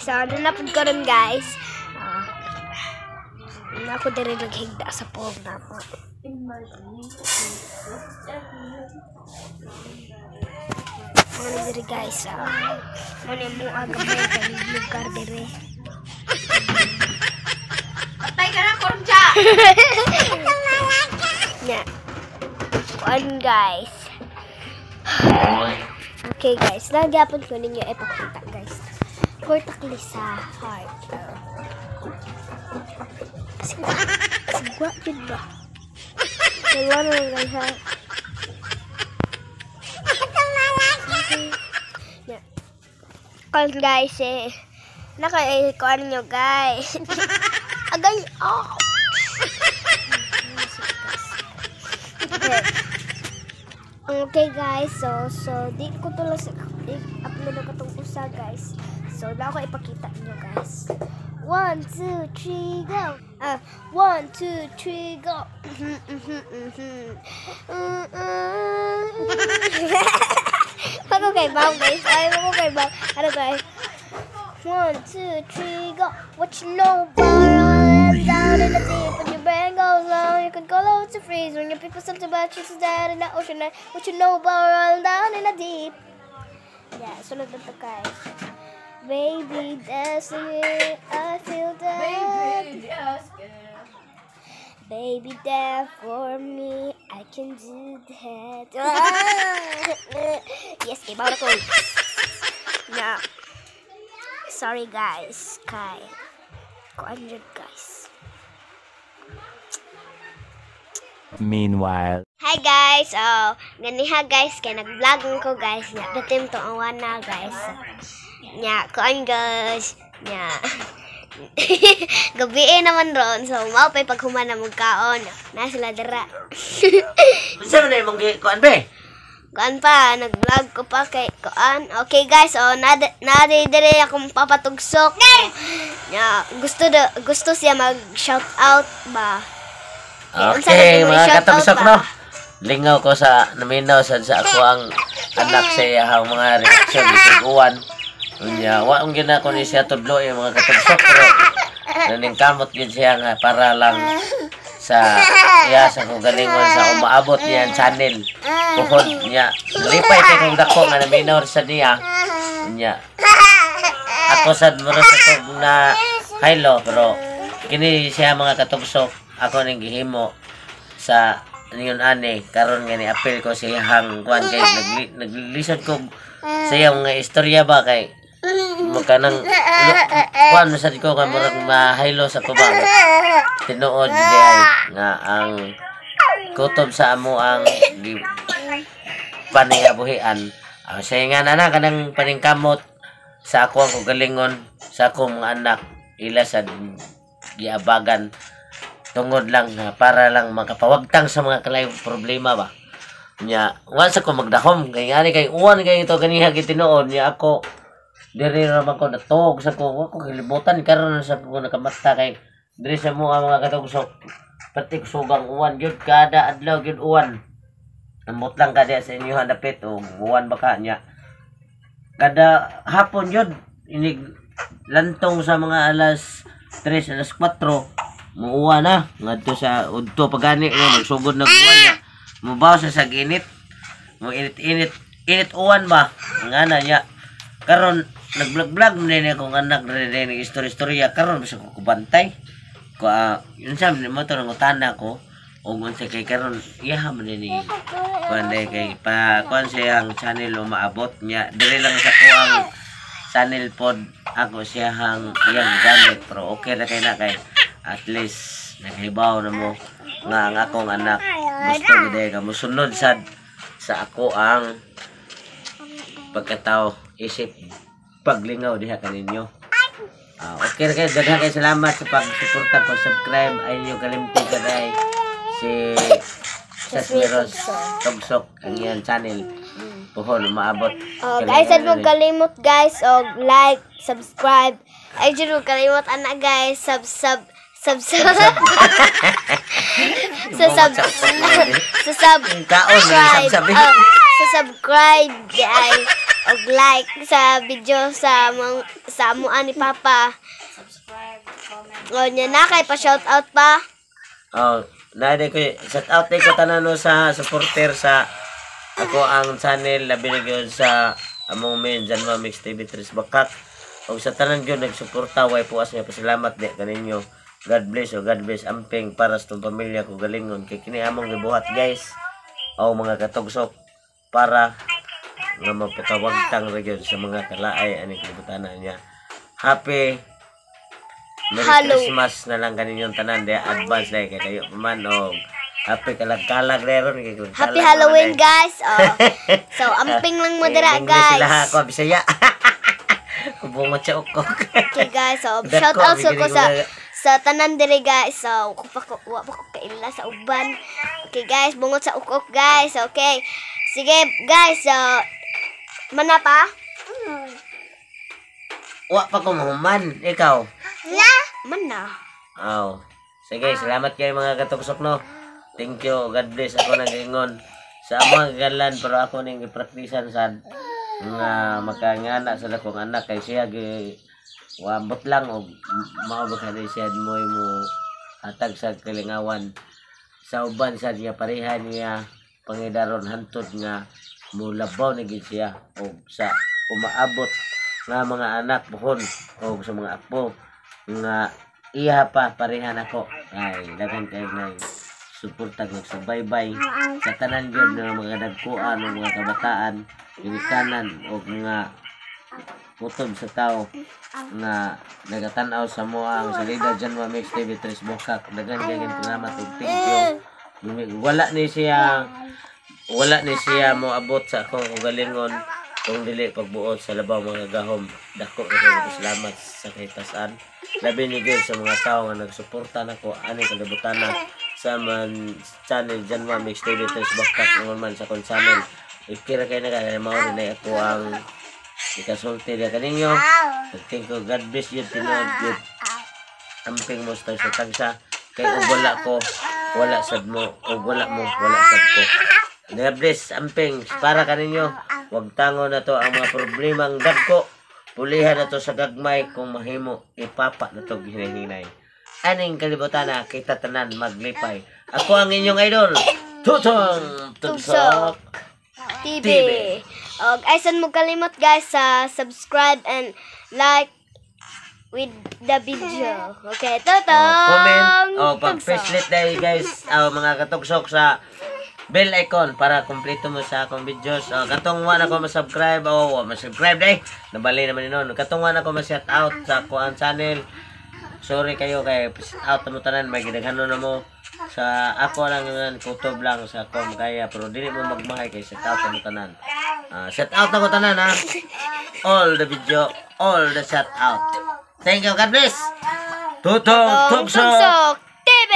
guys. Nanapod ko rin guys. Ako din rin naghigda sa poog na po. Ano diri guys. Ano mo agabay ka lugar diri. Patay ka na, Korja! Yeah. One guys. Okay guys, nagyapon ko ninyo ipakita guys. Portakli sa heart. Sigwa yun ba? Wala na lang guys ha. Yeah. Call guys naka-kuhan nyo guys. Agay, oh! Okay guys, so di ko tulos i-upload ako itong usa guys. So na ako ipakita niyo guys. 1, 2, 3, go! 1, 2, 3, go! Ako kay Bang guys. Ay, ako kay Bang. Ano guys? 1, 2, 3, go! What you know about down in the deep when your brain goes low, you can go low to freeze when your people start to about you to down in the ocean. What you know about rolling down in the deep? Yeah, sunod na to guys. Baby, that's me. I feel that. Baby, there for me. I can do that. Yes, kay Baura ko. Yeah. Sorry guys, kay 200 guys. Meanwhile. Hi guys, ganiha guys, kay nag-vlog ko guys. Nya, datim to ang wana guys. Nya, kuan guys. Nya. Gabi naman ron, so mao pay paghuman na magkaon. Na sila dira. Saan na yung kuan be? Kuan pa, nag-vlog ko pa kay kuan. Okay guys, dire akong papatugsok. Nya, gusto siya mag-shout out ba. Okay, mga katagsok no. Lingaw ko sa naminaw sa ako ang anak sa iyang mga reaksyon ni Siguan. Unya, wa ang gina ko ni siya tudlo yung mga katagsok pero naningkamot yun siya nga para lang sa iya sa kagalingon sa umaabot niya ang channel. Bukod niya, lipay kay kong dako nga naminaw sa niya. Unya, ako sad mo sa kong na haylo pero kini siya mga katagsok ako ning gihimo sa niyon ani karon nga ni apel ko sa iyang kuan kay naglisod ko sa iyang mga istorya ba kay magkanang kuan sad ko kay murag mahaylo sa ko ba tinuod di ay nga ang kutob sa amo ang paningabuhian say nga na kanang paningkamot sa ako ang kagalingon sa akong mga anak ila sa giabagan tungod lang para lang makapawagtang sa mga kalay problema ba. Nya, once ako magdahom kay ngani kay uwan kay ito ganiha gitinuod niya ako diri naman ko natog sa ko kilibutan karon sa ko nakamata kay diri sa mo mga katugsok pati sugang uwan gyud kada adlaw gyud uwan. Ambot lang kada sa inyo handapit o uwan baka niya. Kada hapon gyud inig lantong sa mga alas 3 alas 4 muuwa na ngadto sa udto pagani magsugod na uwan niya mubaw sa saginit mo init uwan ba ngana niya karon nag-vlog din akong anak din istorya karon sa ko kubantay ko yun sa mo to nangutana ko ug unsa kay karon iya man ni kuan day kay pa kuan siyang channel umaabot niya diri lang sa ko ang channel pod ako siyang iyang gamit pero okay na kay na kay at least naghibaw na mo nga ang akong anak gusto gid ka mosunod sad sa ako ang pagkatao isip paglingaw diha kaninyo. Okay ra kay daghan kay salamat sa pagsuporta pag-subscribe ay niyo kalimti kaday si Sasmiros Tugsok ang iyang channel. Puhon maabot. Guys, sad mo kalimot guys og like, subscribe. Ay jud mo kalimot ana guys, sub kaon subscribe. sa subscribe ay og like sa video sa amuan ni Papa. Subscribe, comment. O nya na kay pa shout out pa. Oh, naade ko shout out ko tanan no sa supporter sa ako ang channel labi na gyud sa among main Janwa Mix TV 3 Bakak. Og sa tanan gyud nagsuporta way puas nga pasalamat di kaninyo. God bless o God bless amping para sa tong pamilya ko galingon kay kini among gibuhat guys. O mga katugsok para nga mapakawagtang ra gyud sa mga kalaay ani kalibutan niya. Happy Merry Halloween. Christmas na lang kaninyong tanan de advance dai kay kayo paman og happy kalag-kalag reron kay Happy Halloween guys. Oh. So amping lang mo dira Sila guys. ako Bisaya. Kubong matsa ko. Okay guys, so Dako, shout out so ko bigyan sa tanan diri guys. So wa pa ko kaila sa uban. Okay guys, bungot sa ukok guys. Okay. Sige guys, so mana pa? Wa pa ko mahuman ikaw. Na. Mana. Aw. Sige, salamat kay mga katugsok no. Thank you. God bless ako nagingon sa among galan pero ako ning gipraktisan sad nga makangana sa akong anak kay siya gi wabot lang og mao ba kay siya mo hatag sa kalingawan sa uban sad nga pareha niya pangidaron hantod nga mulabaw ni gid siya og sa umaabot nga mga anak buhon og sa mga apo nga iya pa parehan ako ay daghan kay na suporta ng subaybay sa tanan gyud ng mga dagkuan ng mga kabataan ginikanan o mga putob sa tao nga nagatan-aw sa moang salida Janwa Mix TV 3 Bakak daghan kay salamat ug thank you wala ni siya mo abot sa akong ugalingon kung dili pagbuot sa labaw mga gahom dako na kayo salamat sa kahitasan labi ni gyud sa mga tao nga nagsuporta nako ani kalibutan sa man channel Janwa Mix TV 3 Bakak ngon man sa kon channel ikira kay na mao ni ako ang ikasulti na kaninyo thank you God bless you tinuod gyud amping mo sa tagsa kay ug wala sad mo ug wala sad ko God bless amping para kaninyo wag tango na to ang mga problemang dagko pulihan na to sa gagmay kung mahimo ipapa na to hinahinay aning kalibutan na kita tanan maglipay ako ang inyong idol Tutong Tugsok TV. Og aysan mo kalimot guys sa subscribe and like with the video. Okay, totoo. Comment o pag-presslet dahil guys mga katugsok sa bell icon para kumpleto mo sa akong videos. Katong wala ko ma-subscribe o ma-subscribe dahil nabali naman nun. Katong wala ko ma-shout out sa kuan channel. Sorry kayo kay out mo tanan may gidaghanon na mo sa ako lang yun kutob lang sa kom kaya pero dili mo magmahay kay shout out mo tanan. Shout out ako tanan ha. All the video, all the shout out. Thank you, God bless. Tutong Tugsok TV.